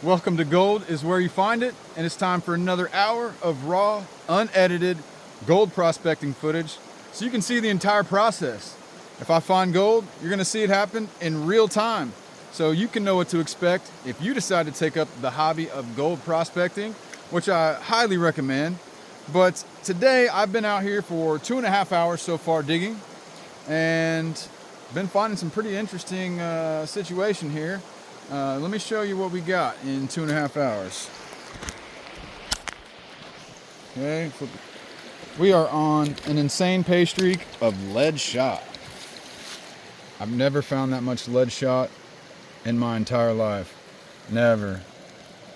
Welcome to Gold is Where You Find It, and it's time for another hour of raw, unedited gold prospecting footage so you can see the entire process. If I find gold, you're going to see it happen in real time, so you can know what to expect if you decide to take up the hobby of gold prospecting, which I highly recommend. But today I've been out here for 2.5 hours so far digging, and been finding some pretty interesting situation here. Let me show you what we got in 2.5 hours. Okay, we are on an insane pay streak of lead shot. I've never found that much lead shot in my entire life. Never.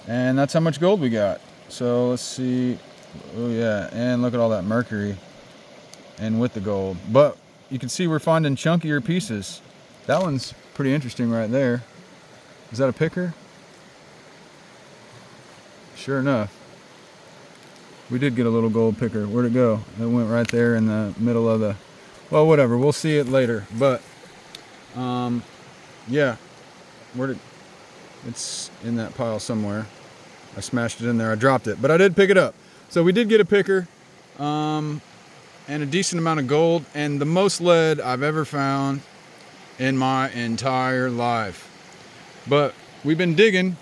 And that's how much gold we got. So let's see. Oh yeah, and look at all that mercury and with the gold. But you can see we're finding chunkier pieces. That one's pretty interesting right there. Is that a picker? Sure enough. We did get a little gold picker. Where'd it go? It went right there in the middle of the... Well, whatever. We'll see it later. But, yeah. It's in that pile somewhere. I smashed it in there. I dropped it. But I did pick it up. So we did get a picker. And a decent amount of gold. And the most lead I've ever found in my entire life. But we've been digging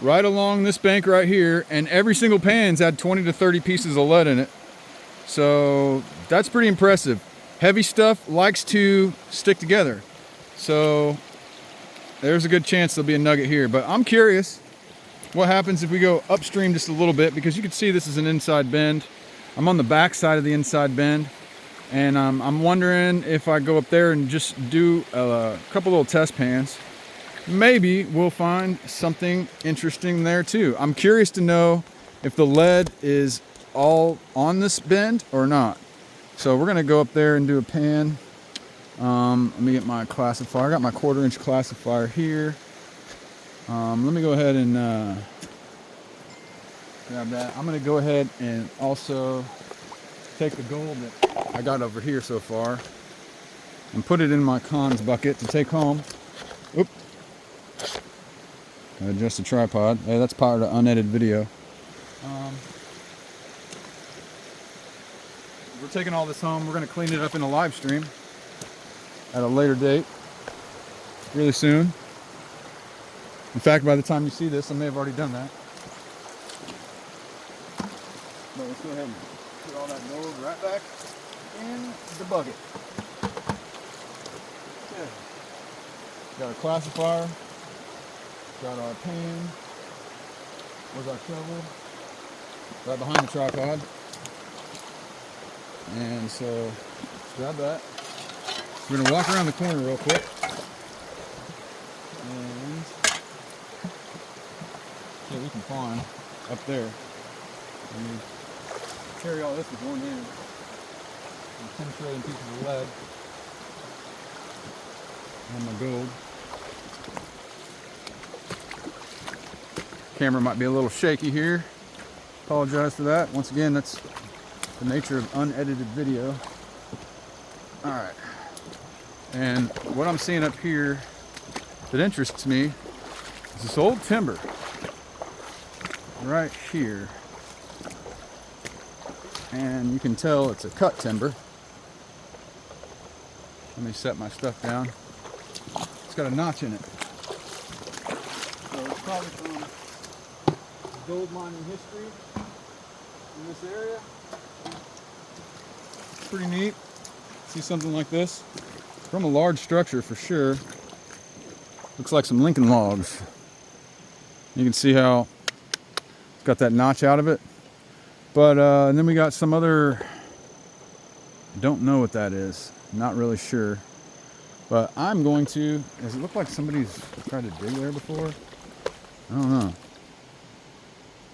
right along this bank right here, and every single pan's had 20 to 30 pieces of lead in it. So that's pretty impressive. Heavy stuff likes to stick together. So there's a good chance there'll be a nugget here. But I'm curious what happens if we go upstream just a little bit, because you can see this is an inside bend. I'm on the back side of the inside bend, and I'm wondering if I go up there and just do a couple little test pans. Maybe we'll find something interesting there too. I'm curious to know if the lead is all on this bend or not. So we're gonna go up there and do a pan. Let me get my classifier. I got my 1/4-inch classifier here. Let me go ahead and grab that. I'm gonna go ahead and also take the gold that I got over here so far and put it in my cons bucket to take home. Oop. Adjust the tripod. Hey, that's part of the unedited video. We're taking all this home. We're going to clean it up in a live stream at a later date, really soon. In fact, by the time you see this, I may have already done that. But let's go ahead and put all that gold right back in the bucket. Okay. Got our classifier. Got our pan. Where's our shovel? Right behind the tripod. And so, let's grab that. We're going to walk around the corner real quick. And see what we can find up there. And carry all this with one hand. And penetrating pieces of lead. And my gold. Camera might be a little shaky here. Apologize for that. Once again, that's the nature of unedited video. All right. And what I'm seeing up here that interests me is this old timber right here. And you can tell it's a cut timber. Let me set my stuff down. It's got a notch in it. So it's probably from gold mining history in this area. Pretty neat. See something like this from a large structure for sure. Looks like some Lincoln logs. You can see how it's got that notch out of it. But and then we got some other, don't know what that is. Not really sure. But I'm going to, does it look like somebody's tried to dig there before? I don't know.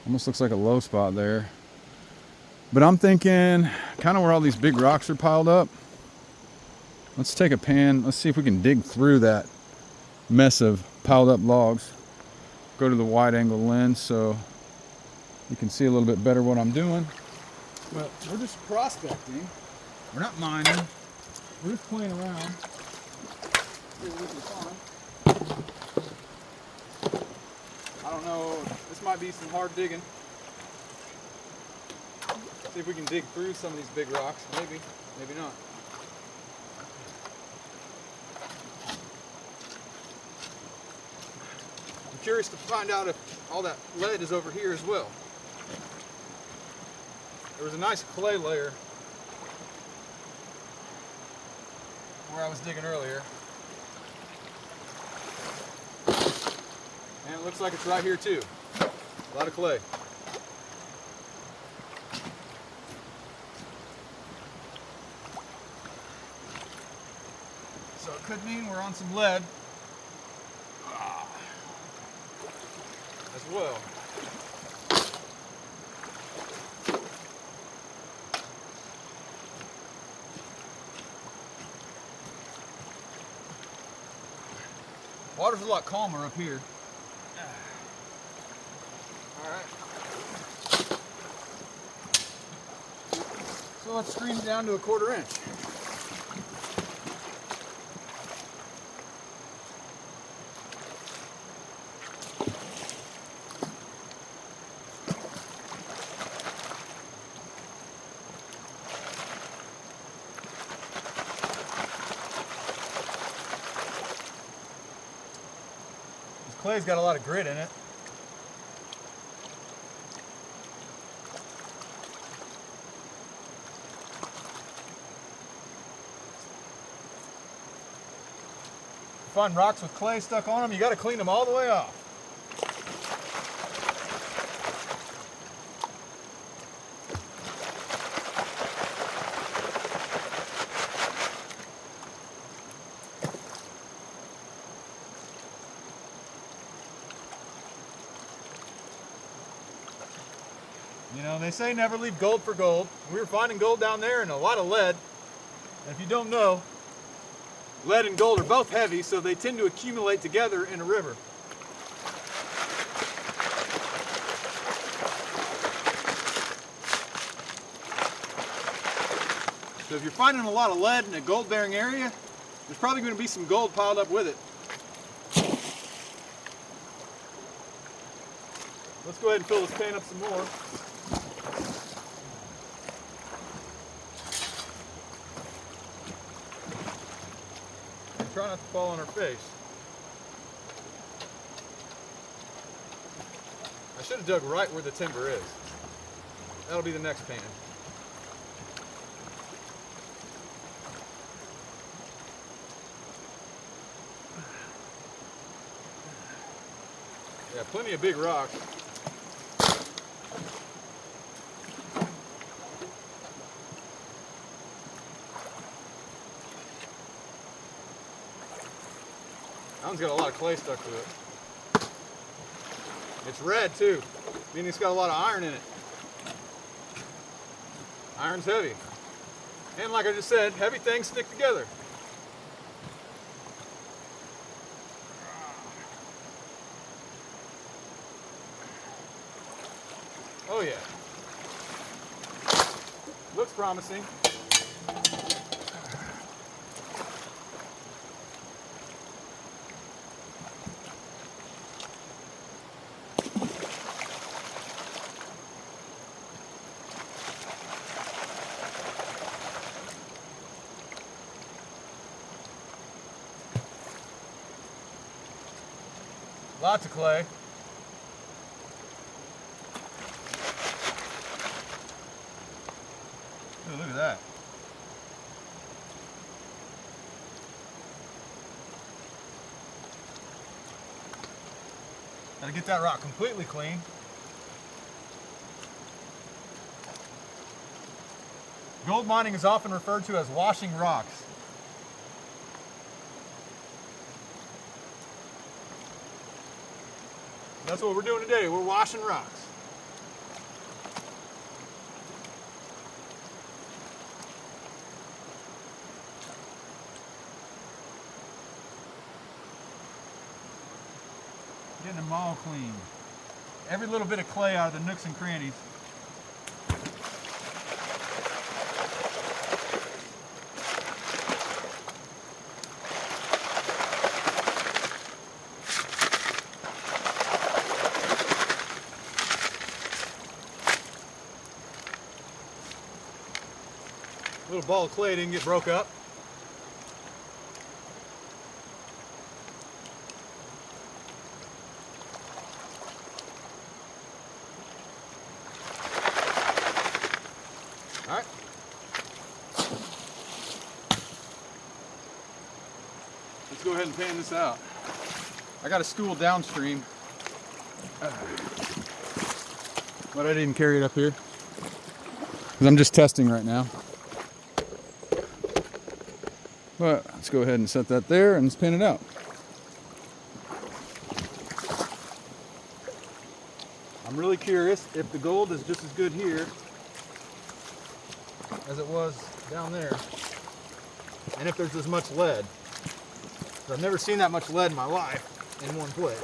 Almost looks like a low spot there. But I'm thinking kind of where all these big rocks are piled up. Let's take a pan. Let's see if we can dig through that mess of piled up logs. Go to the wide angle lens so you can see a little bit better what I'm doing. But we're just prospecting. We're not mining. We're just playing around. See what we can find. I don't don't know. This might be some hard digging. See if we can dig through some of these big rocks. Maybe, maybe not. I'm curious to find out if all that lead is over here as well. There was a nice clay layer where I was digging earlier. And it looks like it's right here too. A lot of clay. So it could mean we're on some lead as well. Water's a lot calmer up here. All right. So let's screen it down to 1/4 inch. Clay's got a lot of grit in it. Find rocks with clay stuck on them, you got to clean them all the way off. You know, they say never leave gold for gold. We were finding gold down there and a lot of lead. And if you don't know, lead and gold are both heavy, so they tend to accumulate together in a river. So if you're finding a lot of lead in a gold-bearing area, there's probably going to be some gold piled up with it. Let's go ahead and fill this pan up some more. Try not to fall on our face. I should have dug right where the timber is. That'll be the next pan. Yeah, plenty of big rocks. That one's got a lot of clay stuck to it. It's red too, meaning it's got a lot of iron in it. Iron's heavy. And like I just said, heavy things stick together. Oh yeah. Looks promising. Lots of clay. Ooh, look at that. Gotta get that rock completely clean. Gold mining is often referred to as washing rocks. That's what we're doing today. We're washing rocks. Getting them all clean. Every little bit of clay out of the nooks and crannies. Little ball of clay didn't get broke up. All right. Let's go ahead and pan this out. I got a stool downstream, but I didn't carry it up here because I'm just testing right now. But let's go ahead and set that there and let's pan it out. I'm really curious if the gold is just as good here as it was down there, and if there's as much lead. So I've never seen that much lead in my life in one place.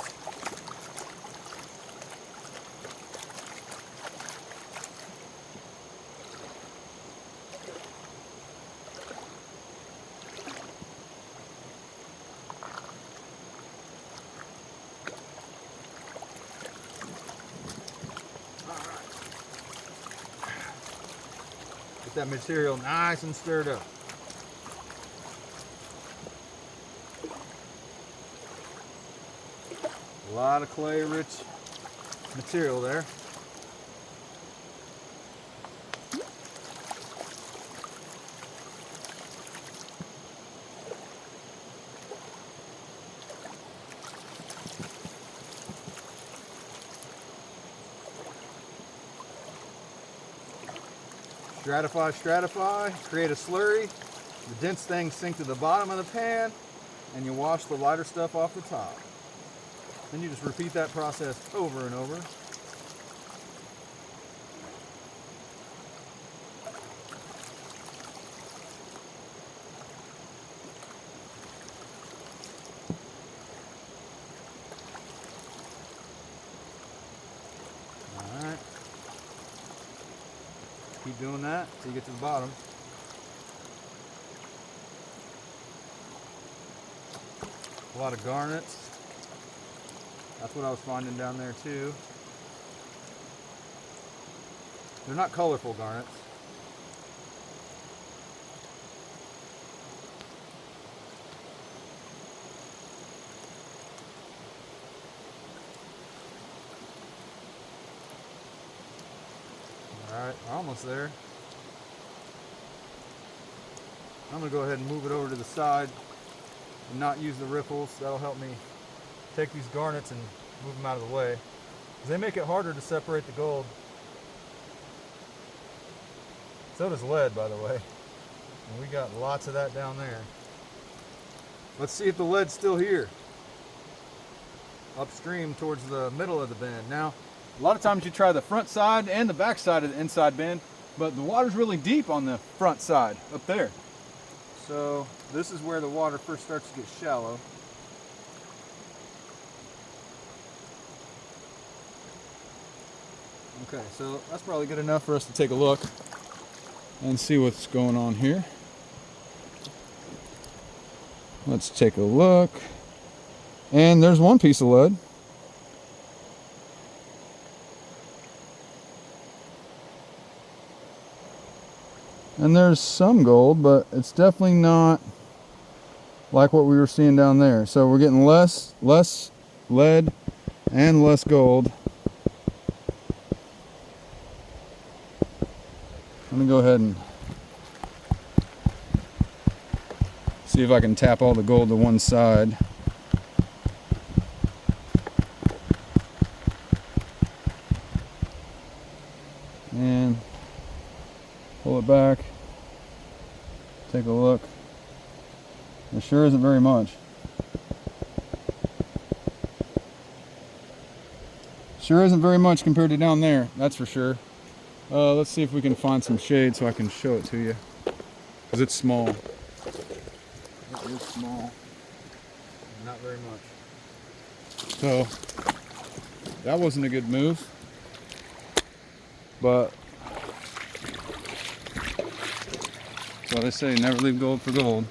Get that material nice and stirred up. A lot of clay-rich material there. Stratify, stratify, create a slurry. The dense things sink to the bottom of the pan, and you wash the lighter stuff off the top. Then you just repeat that process over and over. All right. Keep doing that till you get to the bottom. A lot of garnets. That's what I was finding down there too. They're not colorful garnets. All right, we're almost there. I'm gonna go ahead and move it over to the side and not use the riffles. That'll help me take these garnets and move them out of the way. They make it harder to separate the gold. So does lead, by the way. And we got lots of that down there. Let's see if the lead's still here. Upstream towards the middle of the bend. Now, a lot of times you try the front side and the back side of the inside bend, but the water's really deep on the front side, up there. So this is where the water first starts to get shallow. Okay, so that's probably good enough for us to take a look and see what's going on here. Let's take a look. And there's one piece of lead. And there's some gold, but it's definitely not like what we were seeing down there. So we're getting less lead and less gold. Let me go ahead and see if I can tap all the gold to one side. And pull it back. Take a look. There sure isn't very much. Sure isn't very much compared to down there, that's for sure. Let's see if we can find some shade so I can show it to you. Because it's small. It is small. Not very much. So, that wasn't a good move. But, well, they say never leave gold for gold.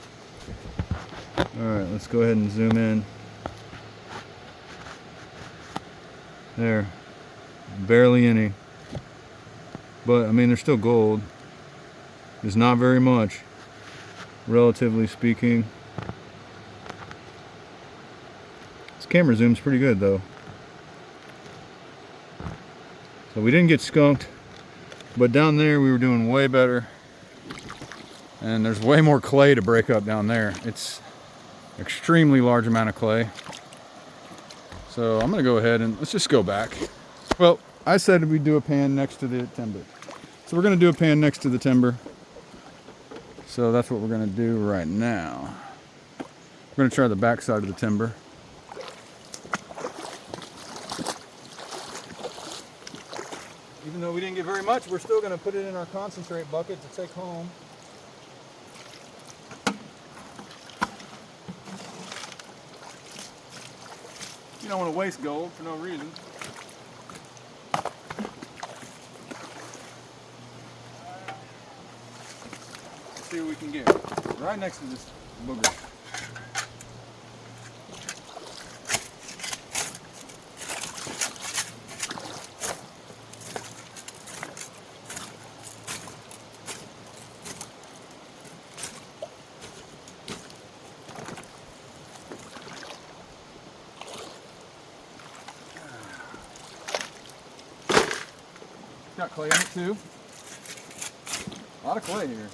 Alright, let's go ahead and zoom in. There. Barely any. But, I mean, they're still gold. is not very much, relatively speaking. This camera zoom's pretty good though. So we didn't get skunked, but down there we were doing way better. And there's way more clay to break up down there. It's extremely large amount of clay. So I'm gonna go ahead and let's just go back. Well, I said we'd do a pan next to the timber. So we're gonna do a pan next to the timber. So that's what we're gonna do right now. We're gonna try the back side of the timber. Even though we didn't get very much, we're still gonna put it in our concentrate bucket to take home. You don't want to waste gold for no reason. Let's see what we can get. Right next to this booger. Got clay in it too. A lot of clay here.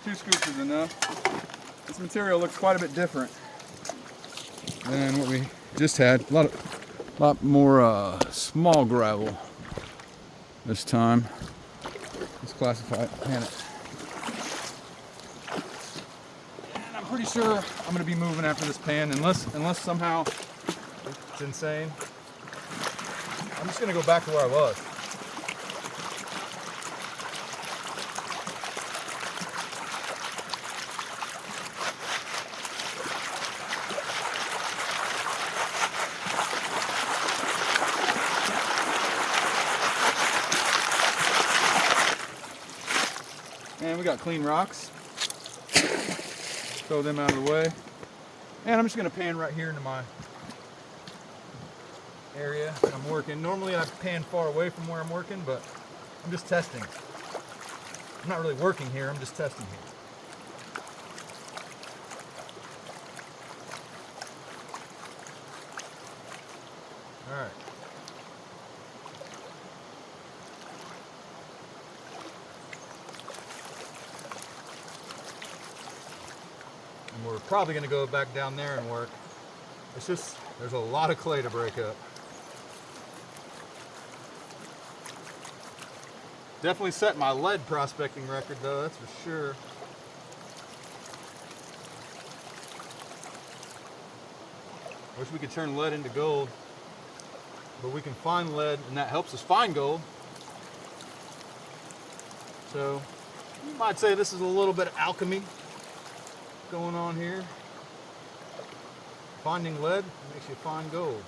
Two scoops is enough. This material looks quite a bit different than what we just had. A lot more small gravel this time. Let's classify it, pan it. Pretty sure I'm going to be moving after this pan unless somehow it's insane. I'm just going to go back to where I was. And we got clean rocks. Throw them out of the way. And I'm just gonna pan right here into my area that I'm working. Normally I pan far away from where I'm working, but I'm just testing. I'm not really working here, I'm just testing here. All right. And we're probably going to go back down there and work. It's just, there's a lot of clay to break up. Definitely set my lead prospecting record though, that's for sure. Wish we could turn lead into gold, but we can find lead and that helps us find gold. So you might say this is a little bit of alchemy going on here. Finding lead makes you find gold.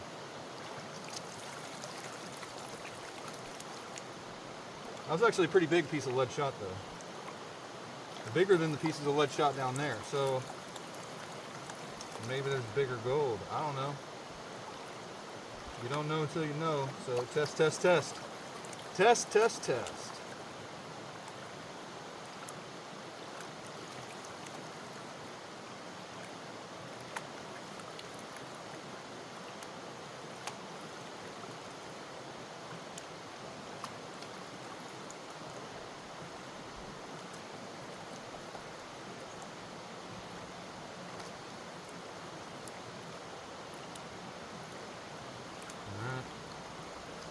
That was actually a pretty big piece of lead shot though. Bigger than the pieces of lead shot down there. So maybe there's bigger gold. I don't know. You don't know until you know. So test, test, test. Test, test, test.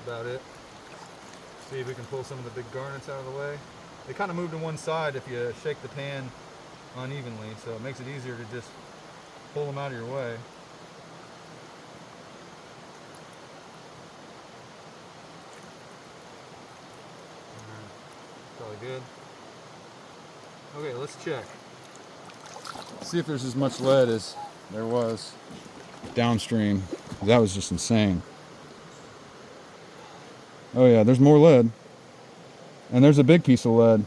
About it. See if we can pull some of the big garnets out of the way. They kind of move to one side if you shake the pan unevenly, so it makes it easier to just pull them out of your way. Probably good. Okay, let's check. See if there's as much lead as there was downstream. That was just insane. Oh yeah, there's more lead. And there's a big piece of lead.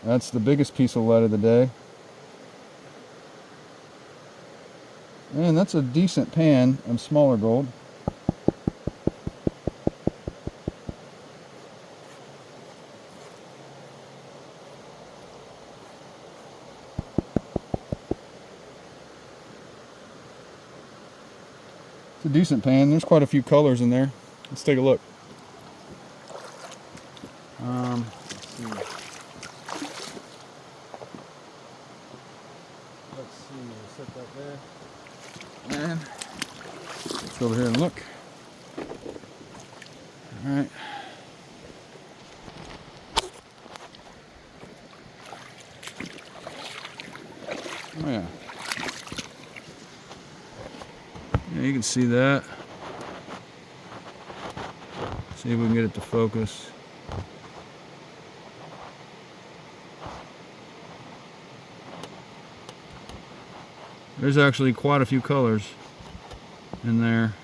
That's the biggest piece of lead of the day. And that's a decent pan of smaller gold. It's a decent pan. There's quite a few colors in there. Let's take a look. Let's see. We'll set that there. And let's go over here and look. All right. Oh yeah. Yeah, you can see that. See if we can get it to focus. There's actually quite a few colors in there.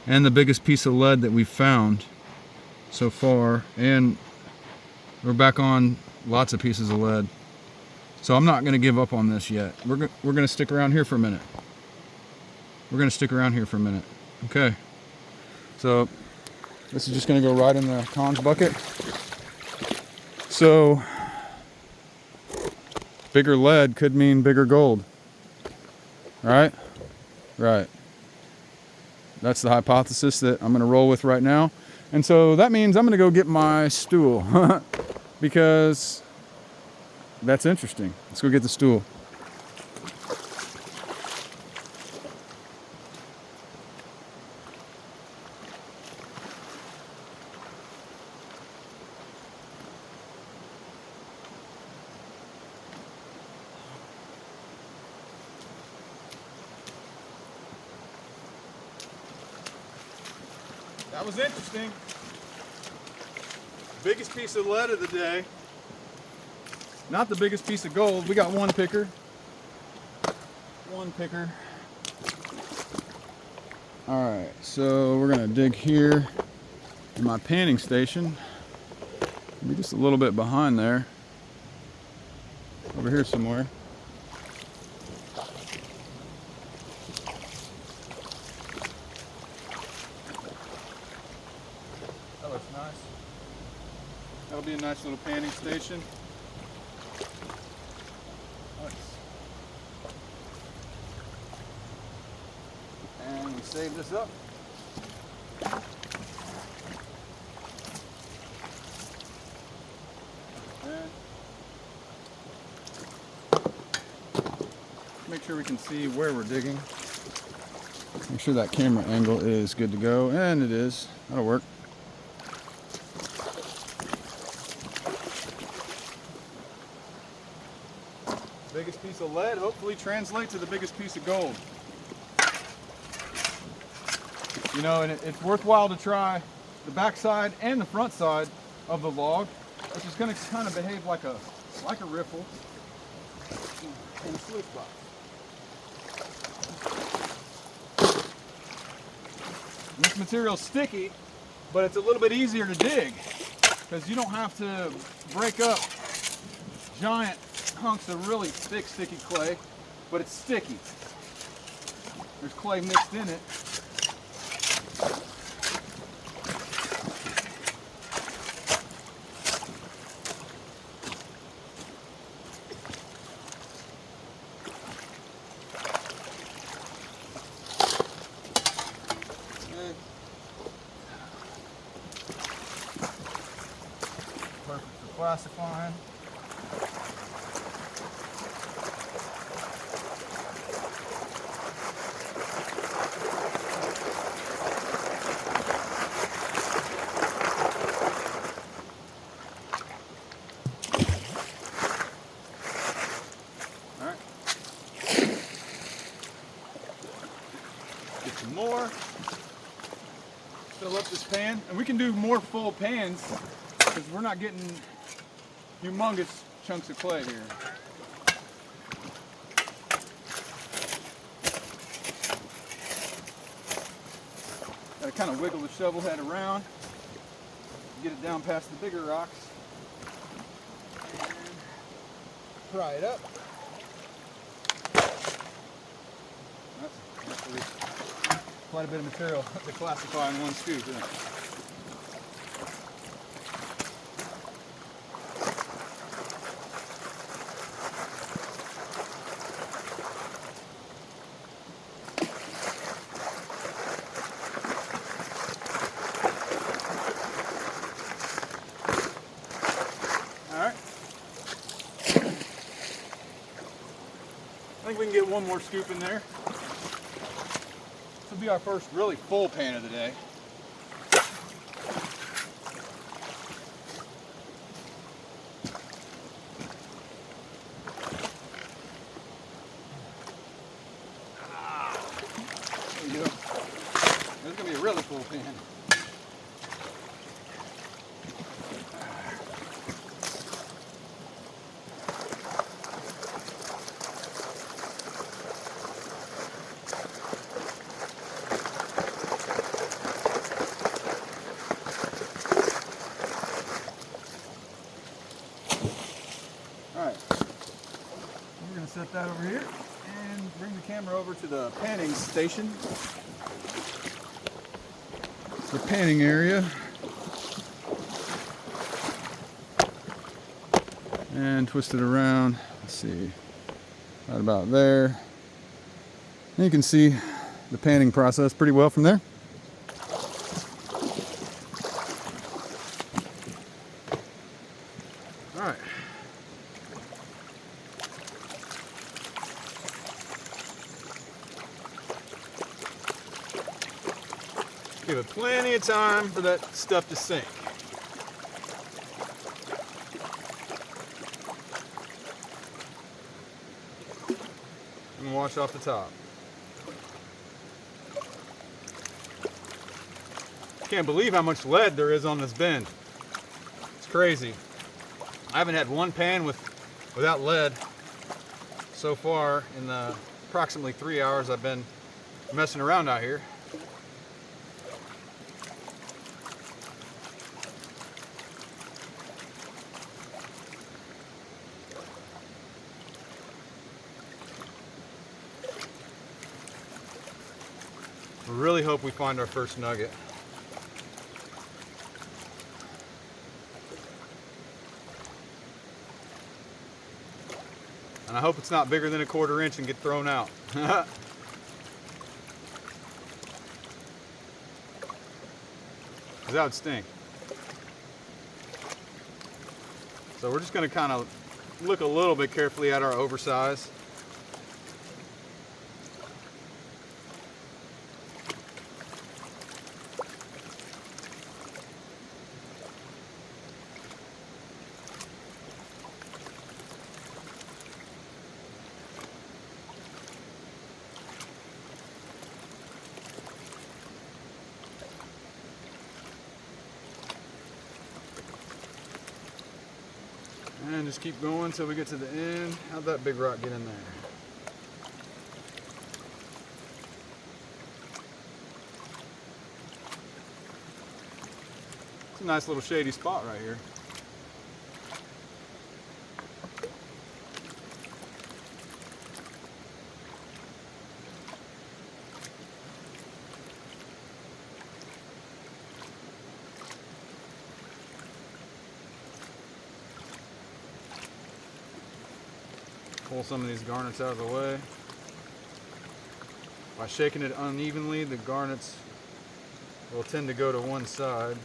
And the biggest piece of lead that we've found so far. And we're back on lots of pieces of lead. So I'm not going to give up on this yet. We're going to stick around here for a minute. Okay. So this is just going to go right in the cons bucket. So bigger lead could mean bigger gold. Right? Right. That's the hypothesis that I'm going to roll with right now. And so that means I'm going to go get my stool because that's interesting. Let's go get the stool. That was interesting. Biggest piece of lead of the day. Not the biggest piece of gold. We got one picker. All right, so we're gonna dig here in my panning station. Be just a little bit behind there. Over here somewhere. That looks nice. That'll be a nice little panning station. And we save this up. And make sure we can see where we're digging. Make sure that camera angle is good to go, and it is. That'll work. Biggest piece of lead hopefully translates to the biggest piece of gold. You know, and it's worthwhile to try the back side and the front side of the log, which is going to kind of behave like a riffle in a sluice box. And this material's sticky, but it's a little bit easier to dig because you don't have to break up giant hunks of really thick, sticky clay, but it's sticky. There's clay mixed in it. Perfect for classifying. All right. Get some more. Fill up this pan, and we can do more full pans because we're not getting humongous chunks of clay here. Gotta kind of wiggle the shovel head around, get it down past the bigger rocks, and pry it up. That's at least quite a bit of material to classify in one scoop. Yeah. I think we can get one more scoop in there. This will be our first really full pan of the day. There you go. This is going to be a really full pan. Set that over here and bring the camera over to the panning station. It's the panning area. And twist it around. Let's see. Right about there. And you can see the panning process pretty well from there. All right. Give it plenty of time for that stuff to sink. And wash off the top. Can't believe how much lead there is on this bend. It's crazy. I haven't had one pan without lead so far in the approximately 3 hours I've been messing around out here. I really hope we find our first nugget. And I hope it's not bigger than a 1/4 inch and get thrown out. Because that would stink. So we're just going to kind of look a little bit carefully at our oversize. And just keep going until we get to the end. How'd that big rock get in there? It's a nice little shady spot right here. Pull some of these garnets out of the way. By shaking it unevenly, the garnets will tend to go to one side.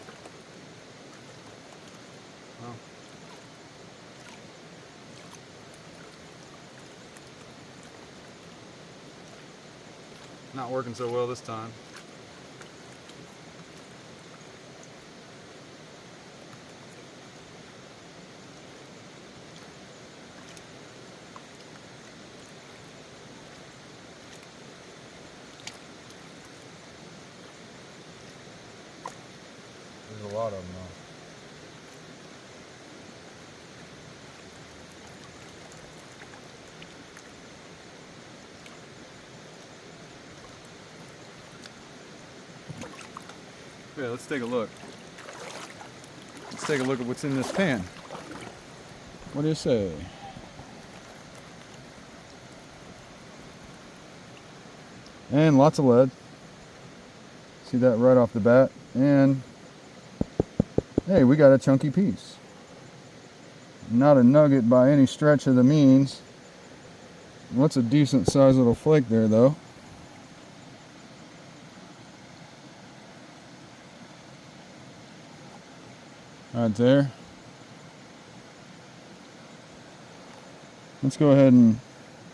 Well, not working so well this time. There's a lot of them though. Yeah, let's take a look. Let's take a look at what's in this pan. What do you say? And lots of lead. See that right off the bat. And hey, we got a chunky piece. Not a nugget by any stretch of the means. What's a decent sized little flake there though? Right there. Let's go ahead and,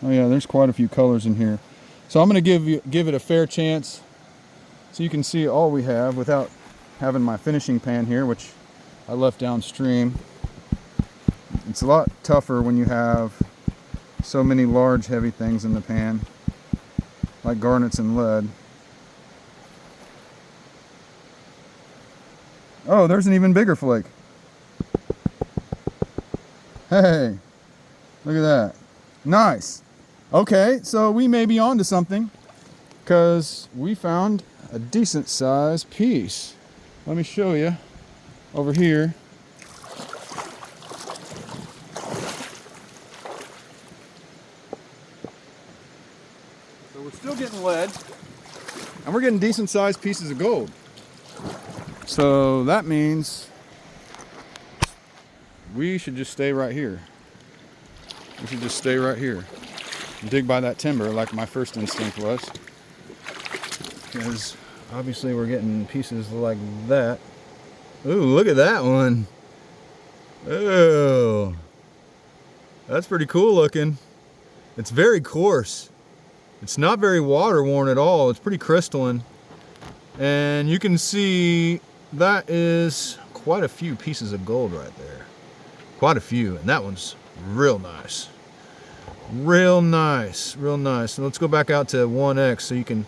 oh yeah, there's quite a few colors in here. So I'm going to give it a fair chance so you can see all we have without having my finishing pan here, which I left downstream. It's a lot tougher when you have so many large heavy things in the pan, like garnets and lead. Oh, there's an even bigger flake. Hey, look at that. Nice. Okay, so we may be onto something because we found a decent sized piece. Let me show you over here. So we're still getting lead and we're getting decent sized pieces of gold. So that means we should just stay right here. We should just stay right here and dig by that timber like my first instinct was. Because obviously we're getting pieces like that. Ooh, look at that one. Oh, that's pretty cool looking. It's very coarse. It's not very water worn at all. It's pretty crystalline. And you can see that is quite a few pieces of gold right there. Quite a few, and that one's real nice. Real nice, real nice. So let's go back out to 1x so you can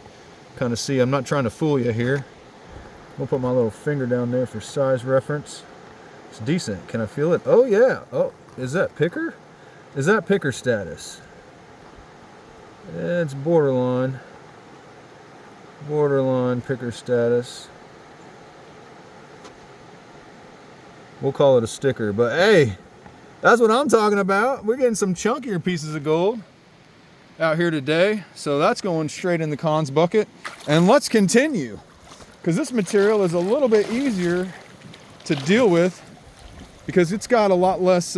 kind of see. I'm not trying to fool you here. We'll put my little finger down there for size reference. It's decent. Can I feel it? Oh yeah. Oh, is that picker? Is that picker status? It's borderline. Borderline picker status. We'll call it a sticker, but hey, that's what I'm talking about. We're getting some chunkier pieces of gold out here today. So that's going straight in the cons bucket. And let's continue, because this material is a little bit easier to deal with because it's got a lot less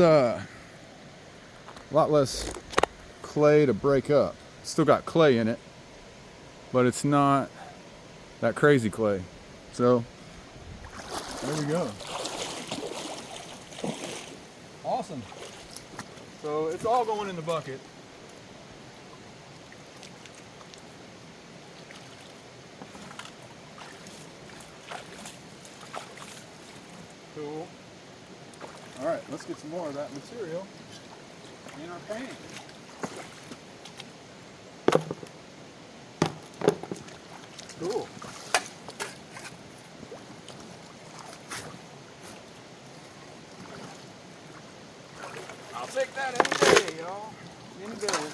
clay to break up. It's still got clay in it, but it's not that crazy clay. So there we go. Awesome. So it's all going in the bucket. Cool. All right, let's get some more of that material in our pan. Cool. I'll take that any day, y'all. Any day.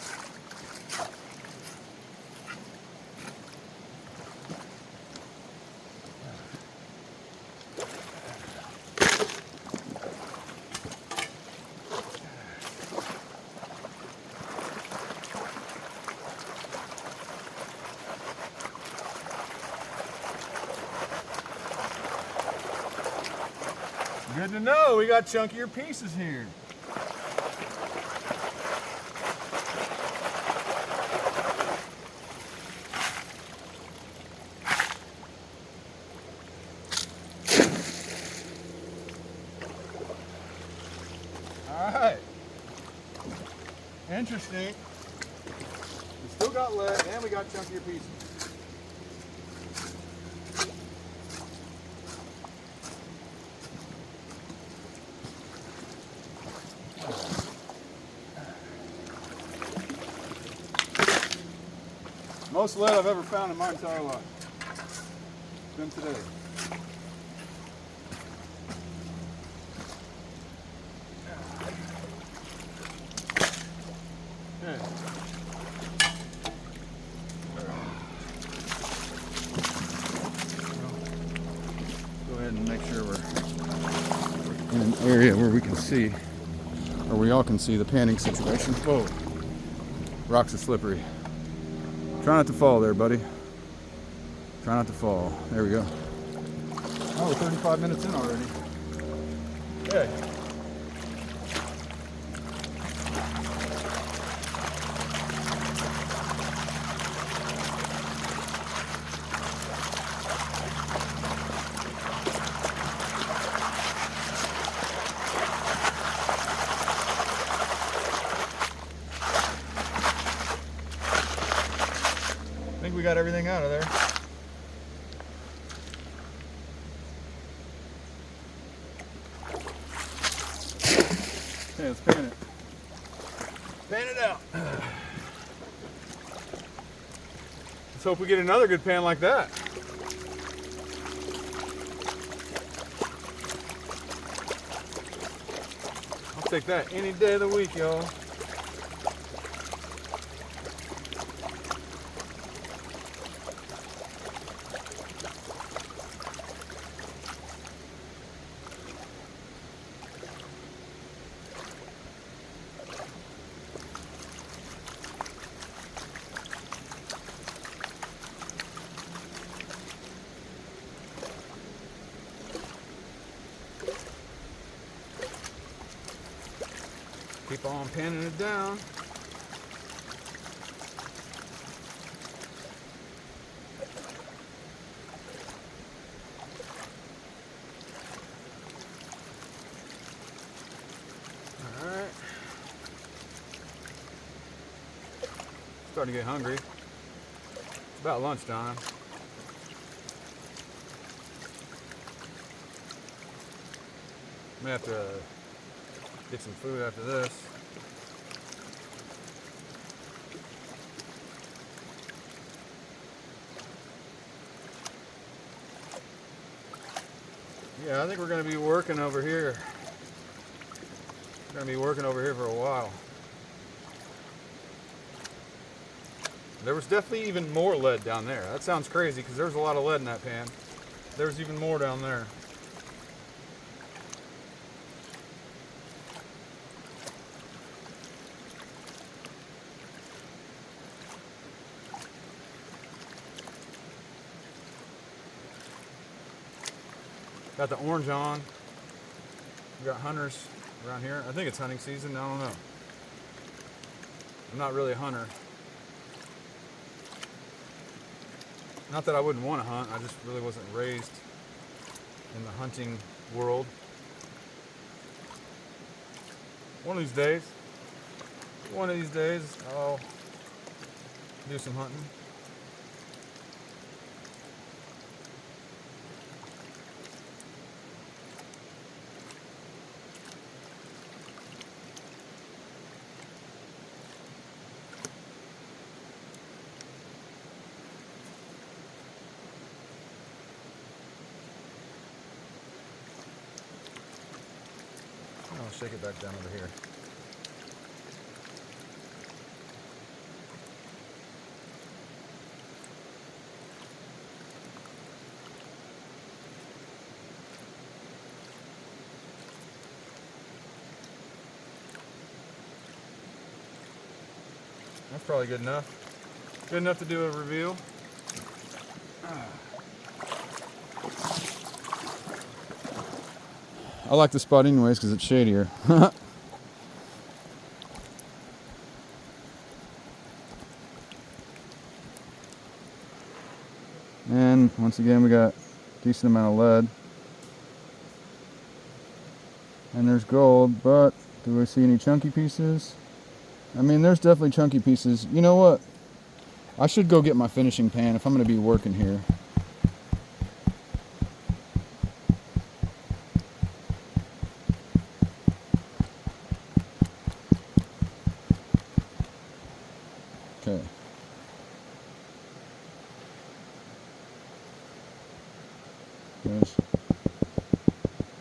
Good to know, we got chunkier pieces here. Alright. Interesting. We still got lead and we got chunkier pieces. Most lead I've ever found in my entire life. It's been today. Okay. Go ahead and make sure we're in an area where we can see, or we all can see the panning situation. Whoa, rocks are slippery. Try not to fall there, buddy. Try not to fall. There we go. Oh, we're 35 minutes in already. Okay. I think we got everything out of there. Okay, let's pan it. Pan it out. Let's hope we get another good pan like that. I'll take that any day of the week, y'all. Keep on panning it down. All right. Starting to get hungry. It's about lunchtime. May have to get some food after this. Yeah, I think we're going to be working over here. We're going to be working over here for a while. There was definitely even more lead down there. That sounds crazy because there's a lot of lead in that pan. There's even more down there. Got the orange on. We got hunters around here. I think it's hunting season. I don't know. I'm not really a hunter. Not that I wouldn't want to hunt. I just really wasn't raised in the hunting world. One of these days, I'll do some hunting. I'll shake it back down over here. That's probably good enough. Good enough to do a reveal. I like the spot anyways because it's shadier. And once again, we got a decent amount of lead. And there's gold, but do we see any chunky pieces? I mean, there's definitely chunky pieces. You know what? I should go get my finishing pan if I'm going to be working here. Okay.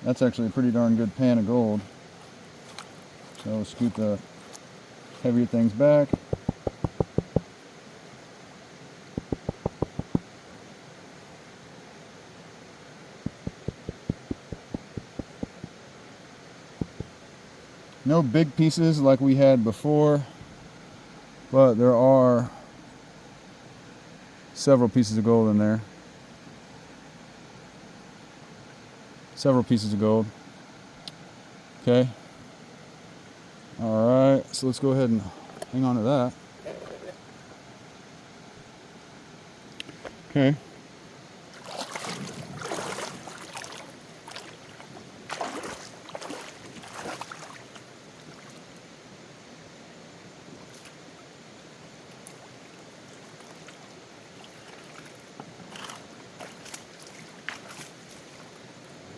That's actually a pretty darn good pan of gold. So we'll scoot the heavier things back. No big pieces like we had before, but there are Several pieces of gold in there. Several pieces of gold. Okay. All right, so let's go ahead and hang on to that. Okay.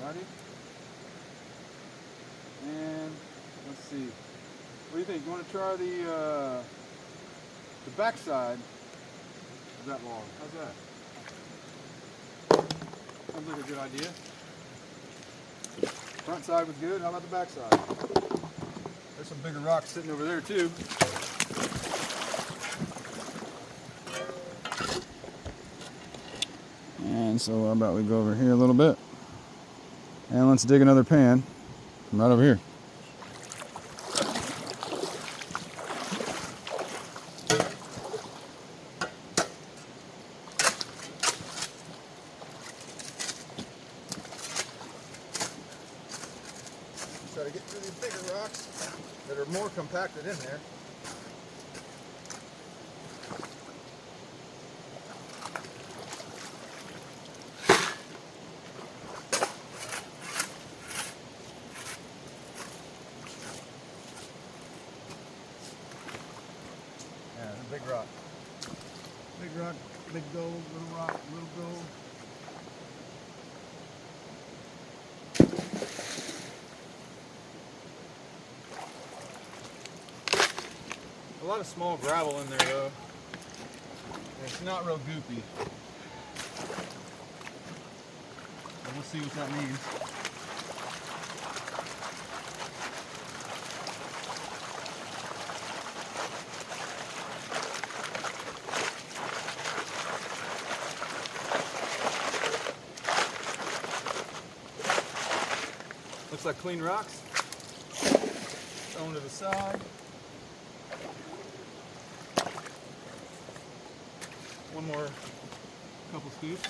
Ready? And let's see. What do you think? You want to try the back side of that log? How's that? Sounds like a good idea. Front side was good. How about the back side? There's some bigger rocks sitting over there too. And so how about we go over here a little bit. And let's dig another pan from right over here. Try to get through these bigger rocks that are more compacted in there. Yeah, big rock. Big rock, big gold, little rock, little gold. A lot of small gravel in there though. It's not real goopy. But we'll see what that means. Looks like clean rocks. Throw them to the side. One more couple scoops.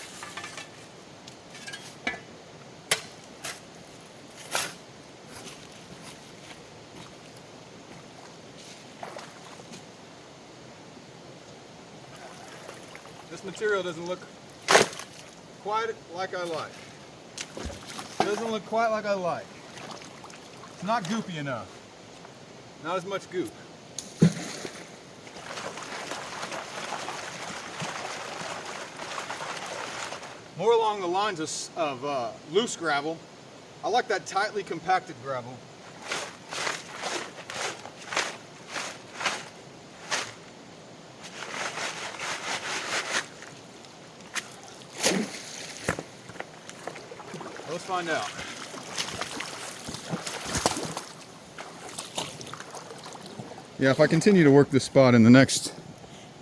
This material doesn't look quite like I like. It doesn't look quite like I like. It's not goopy enough. Not as much goop. More along the lines of loose gravel. I like that tightly compacted gravel. Let's find out. Yeah, if I continue to work this spot in the next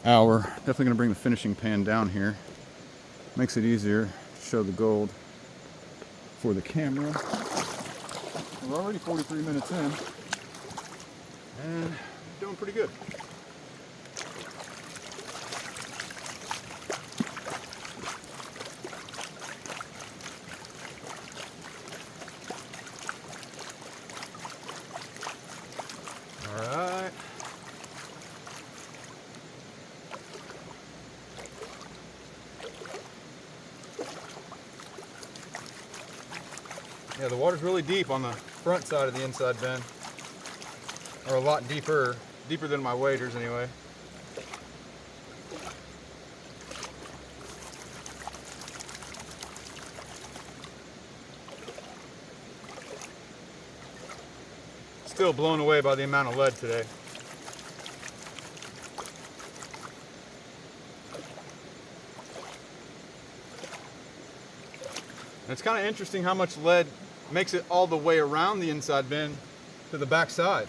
hour, definitely gonna bring the finishing pan down here. Makes it easier to show the gold for the camera. We're already 43 minutes in and doing pretty good. All right. Yeah, the water's really deep on the front side of the inside bend. Or a lot deeper than my waders anyway. Still blown away by the amount of lead today. And it's kind of interesting how much lead makes it all the way around the inside bend to the back side,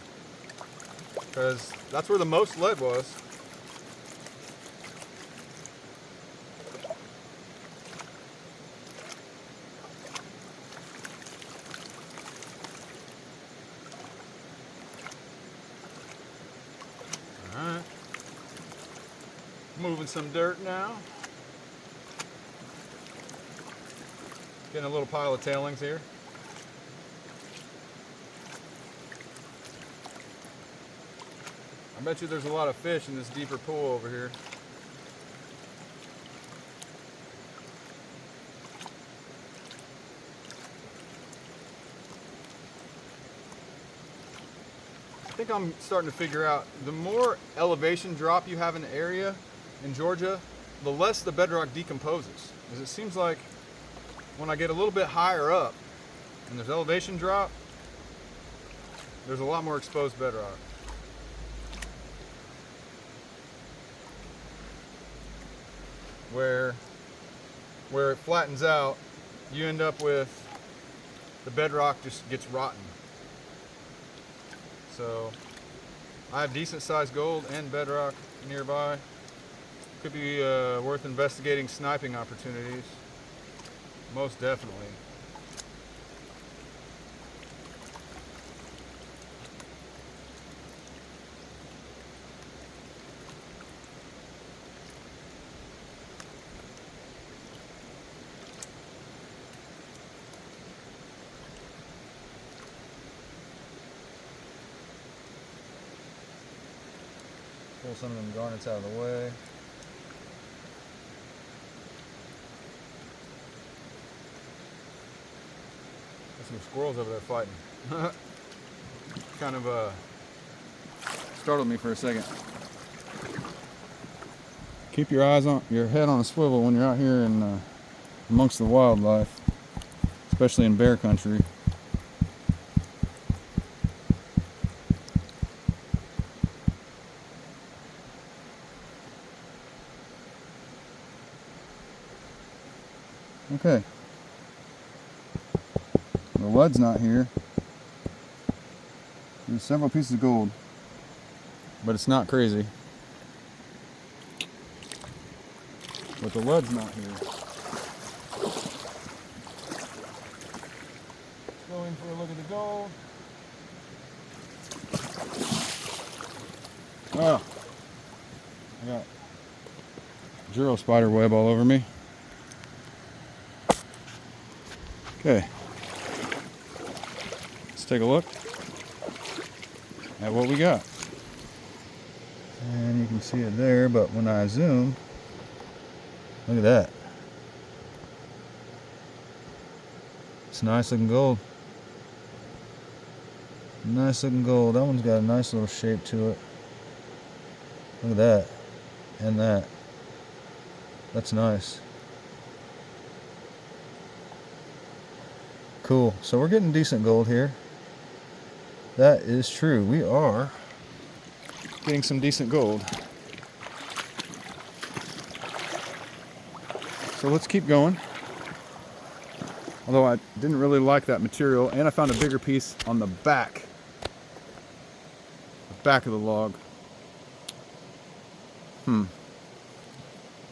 because that's where the most lead was. All right, moving some dirt now. Getting a little pile of tailings here. I bet you there's a lot of fish in this deeper pool over here. I think I'm starting to figure out the more elevation drop you have in the area in Georgia, the less the bedrock decomposes. Because it seems like when I get a little bit higher up and there's elevation drop, there's a lot more exposed bedrock. Where it flattens out, you end up with the bedrock just gets rotten. So I have decent sized gold and bedrock nearby. Could be worth investigating sniping opportunities. Most definitely. Pull some of them garnets out of the way. There's some squirrels over there fighting. Kind of startled me for a second. Keep your head on a swivel when you're out here in amongst the wildlife, especially in bear country. Okay. The lead's not here. There's several pieces of gold, but it's not crazy. But the lead's not here. Let's go in for a look at the gold. Oh, I got Giro spider web all over me. Okay, let's take a look at what we got. And you can see it there, but when I zoom, look at that. It's nice looking gold. Nice looking gold. That one's got a nice little shape to it. Look at that. And that. That's nice. Cool. So we're getting decent gold here. That is true. We are getting some decent gold. So let's keep going. Although I didn't really like that material, and I found a bigger piece on the back of the log.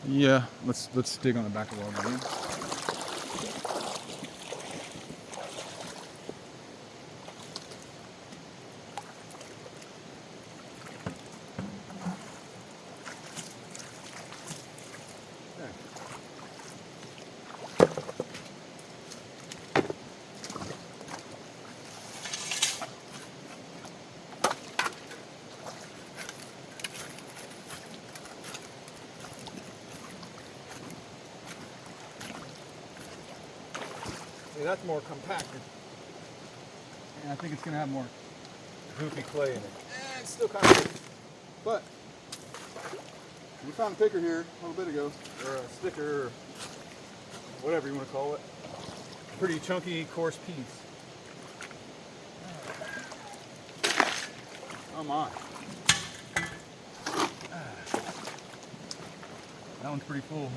Yeah, let's dig on the back of the log again. See, that's more compacted. And I think it's going to have more goopy clay in it. And it's still kind of good. But we found a picker here a little bit ago, or a sticker, or whatever you want to call it. Pretty chunky, coarse piece. Oh my. That one's pretty full.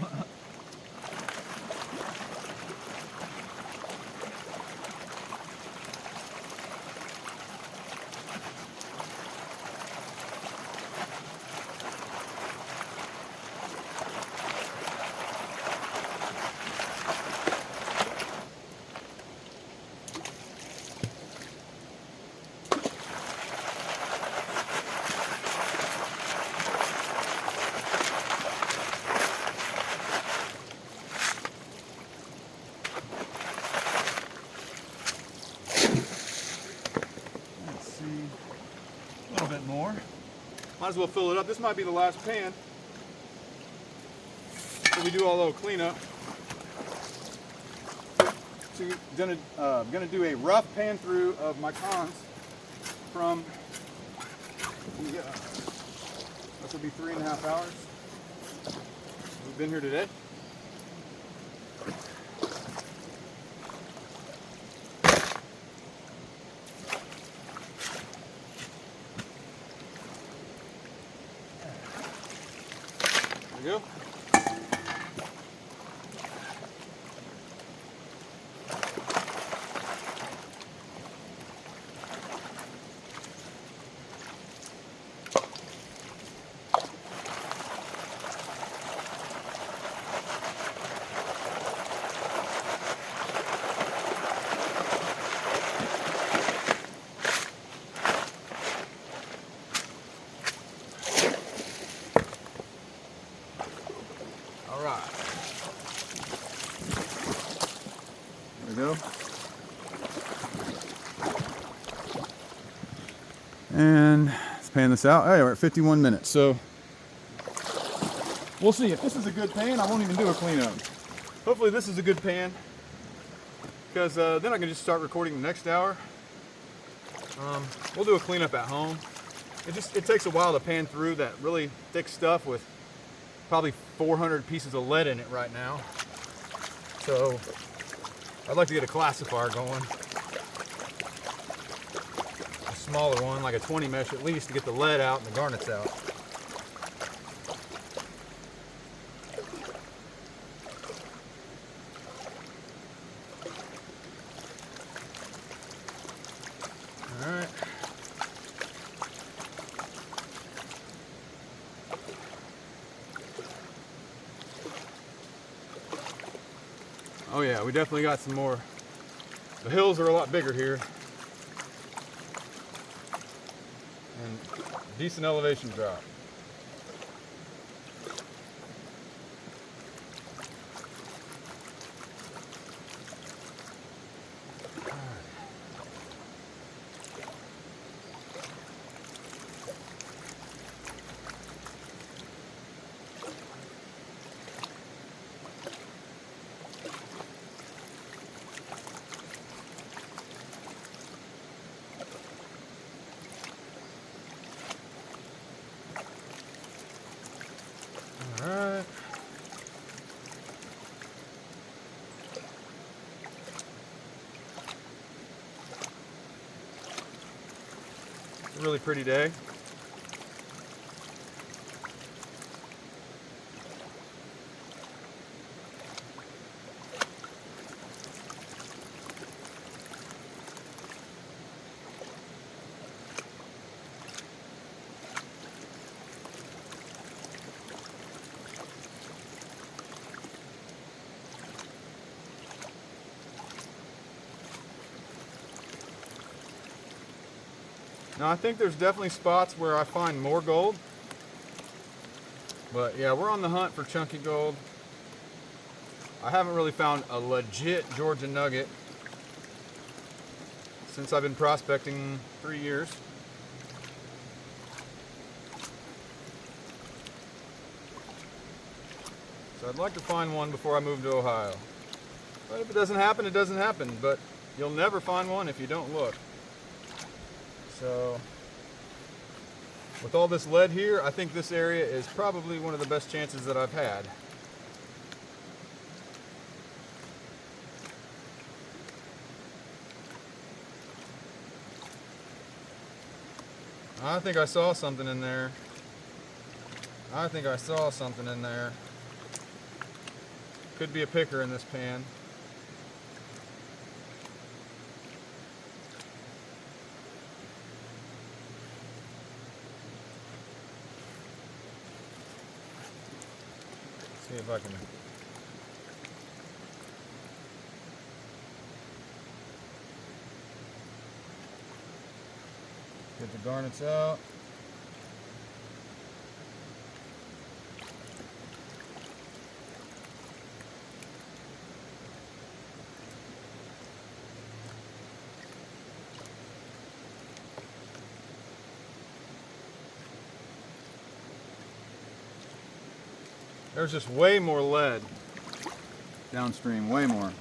more. Might as well fill it up. This might be the last pan. So we do a little cleanup. So gonna do a rough pan through of my cons from this will be 3.5 hours. We've been here today. There we go. All right. There we go. And let's pan this out. All right, we're at 51 minutes. So we'll see. If this is a good pan, I won't even do a cleanup. Hopefully this is a good pan, because then I can just start recording the next hour. We'll do a cleanup at home. It takes a while to pan through that really thick stuff with probably 400 pieces of lead in it right now. So I'd like to get a classifier going. A smaller one, like a 20 mesh at least, to get the lead out and the garnets out. All right. Oh yeah, we definitely got some more. The hills are a lot bigger here. And decent elevation drop. All right. It's a really pretty day. Now I think there's definitely spots where I find more gold. But yeah, we're on the hunt for chunky gold. I haven't really found a legit Georgia nugget since I've been prospecting 3 years. So I'd like to find one before I move to Ohio. But if it doesn't happen, it doesn't happen. But you'll never find one if you don't look. So with all this lead here, I think this area is probably one of the best chances that I've had. I think I saw something in there. Could be a picker in this pan. See if I can get the garnets out. There's just way more lead downstream, way more.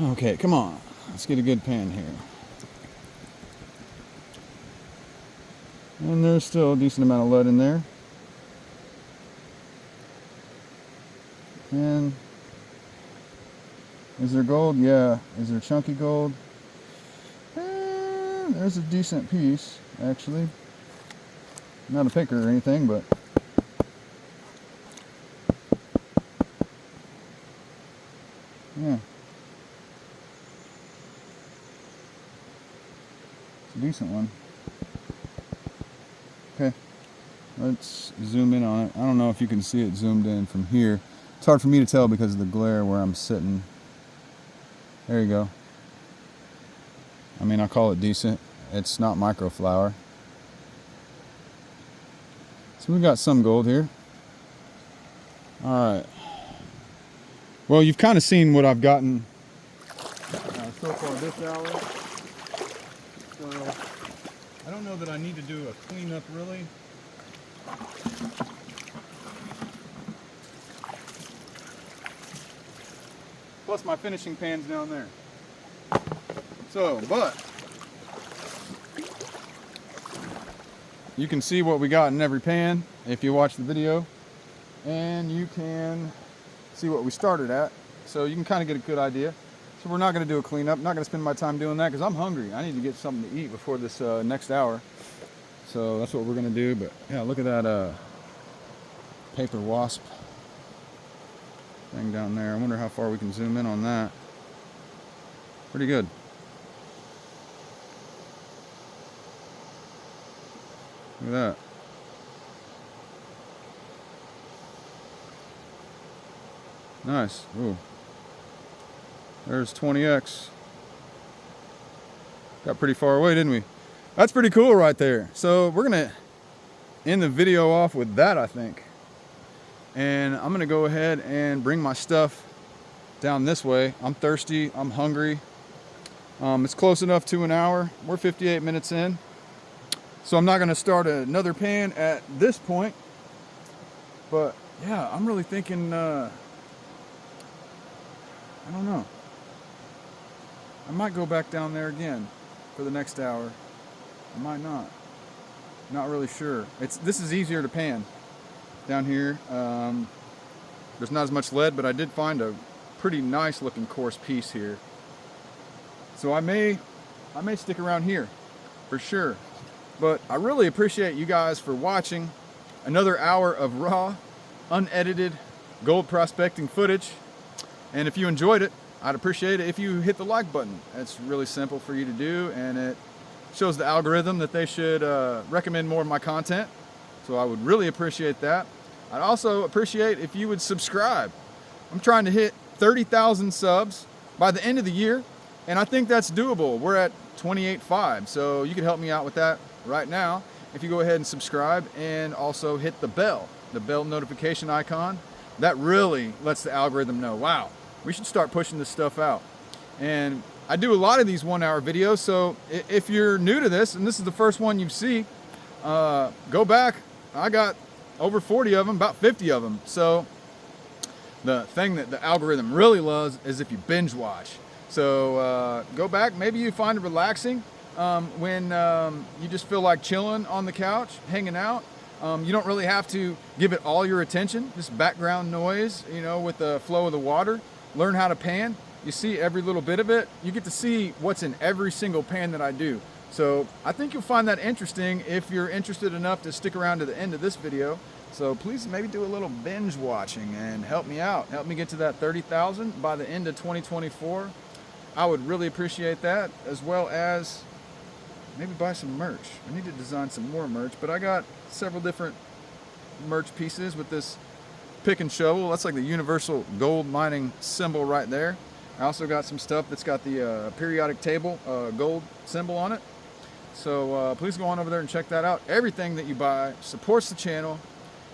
Okay, come on. Let's get a good pan here. And there's still a decent amount of lead in there. And is there gold? Yeah. Is there chunky gold? There's a decent piece, actually. Not a picker or anything, but yeah. It's a decent one. Okay. Let's zoom in on it. I don't know if you can see it zoomed in from here. It's hard for me to tell because of the glare where I'm sitting. There you go. I mean, I call it decent. It's not microflower. So we got some gold here. All right. Well, you've kind of seen what I've gotten so far this hour. So I don't know that I need to do a cleanup really. Plus my finishing pan's down there. So, but you can see what we got in every pan if you watch the video, and you can see what we started at, so you can kind of get a good idea. So we're not going to do a cleanup, not going to spend my time doing that because I'm hungry. I need to get something to eat before this next hour. So that's what we're going to do. But yeah, look at that paper wasp thing down there. I wonder how far we can zoom in on that. Pretty good. Look at that. Nice. Ooh. There's 20x. Got pretty far away, didn't we? That's pretty cool right there. So we're gonna end the video off with that, I think. And I'm gonna go ahead and bring my stuff down this way. I'm thirsty, I'm hungry. It's close enough to an hour. We're 58 minutes in. So I'm not gonna start another pan at this point. But yeah, I'm really thinking, I don't know. I might go back down there again for the next hour. I might not. Not really sure. This is easier to pan down here. There's not as much lead, but I did find a pretty nice looking coarse piece here. So I may stick around here for sure. But I really appreciate you guys for watching another hour of raw, unedited gold prospecting footage. And if you enjoyed it, I'd appreciate it if you hit the like button. It's really simple for you to do, and it shows the algorithm that they should recommend more of my content. So I would really appreciate that. I'd also appreciate if you would subscribe. I'm trying to hit 30,000 subs by the end of the year, and I think that's doable. We're at 28.5, so you can help me out with that right now if you go ahead and subscribe, and also hit the bell notification icon. That really lets the algorithm know, wow, we should start pushing this stuff out. And I do a lot of these 1 hour videos, so if you're new to this and this is the first one you see, go back. I got over 40 of them, about 50 of them. So the thing that the algorithm really loves is if you binge watch. So go back, maybe you find it relaxing when you just feel like chilling on the couch, hanging out. You don't really have to give it all your attention, just background noise, you know, with the flow of the water. Learn how to pan. You see every little bit of it. You get to see what's in every single pan that I do. So I think you'll find that interesting if you're interested enough to stick around to the end of this video. So please maybe do a little binge watching and help me out. Help me get to that 30,000 by the end of 2024. I would really appreciate that, as well as maybe buy some merch. I need to design some more merch, but I got several different merch pieces with this pick and shovel. That's like the universal gold mining symbol right there. I also got some stuff that's got the periodic table gold symbol on it. So please go on over there and check that out. Everything that you buy supports the channel.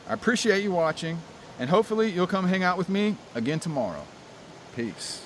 I appreciate you watching, and hopefully you'll come hang out with me again tomorrow. Peace.